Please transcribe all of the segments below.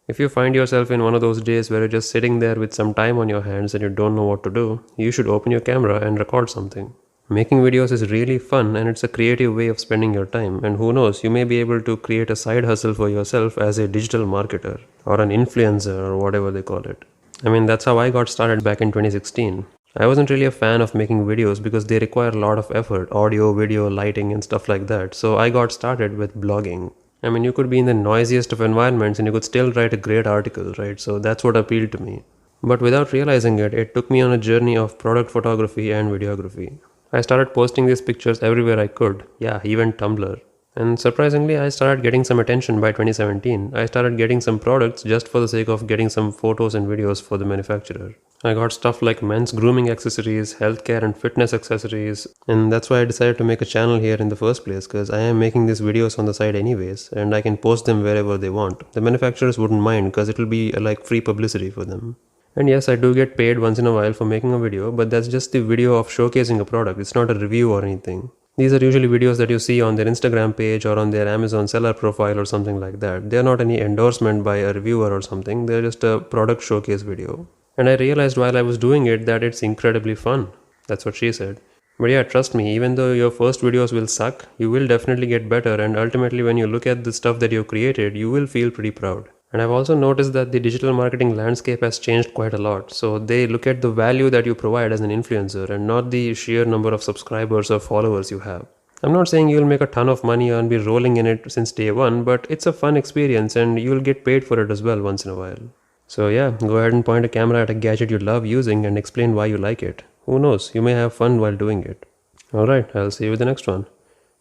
If you find yourself in one of those days where you're just sitting there with some time on your hands and you don't know what to do, you should open your camera and record something. Making videos is really fun and it's a creative way of spending your time, and who knows, you may be able to create a side hustle for yourself as a digital marketer or an influencer or whatever they call it. I mean, that's how I got started back in 2016. I wasn't really a fan of making videos because they require a lot of effort, audio, video, lighting, and stuff like that. So I got started with blogging. I mean, you could be in the noisiest of environments and you could still write a great article, right? So that's what appealed to me. But without realizing it, it took me on a journey of product photography and videography. I started posting these pictures everywhere I could. Yeah, even Tumblr. And surprisingly, I started getting some attention by 2017. I started getting some products just for the sake of getting some photos and videos for the manufacturer. I got stuff like men's grooming accessories, healthcare and fitness accessories, and that's why I decided to make a channel here in the first place, because I am making these videos on the side anyways, and I can post them wherever they want. The manufacturers wouldn't mind because it will be like free publicity for them. And yes, I do get paid once in a while for making a video, but that's just the video of showcasing a product. It's not a review or anything. These are usually videos that you see on their Instagram page or on their Amazon seller profile or something like that. They are not any endorsement by a reviewer or something. They're just a product showcase video. And I realized while I was doing it that it's incredibly fun. That's what she said. But yeah, trust me, even though your first videos will suck, you will definitely get better, and ultimately when you look at the stuff that you've created, you will feel pretty proud. And I've also noticed that the digital marketing landscape has changed quite a lot. So they look at the value that you provide as an influencer and not the sheer number of subscribers or followers you have. I'm not saying you'll make a ton of money and be rolling in it since day one, but it's a fun experience and you'll get paid for it as well once in a while. So yeah, go ahead and point a camera at a gadget you love using and explain why you like it. Who knows, you may have fun while doing it. Alright, I'll see you with the next one.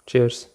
Cheers.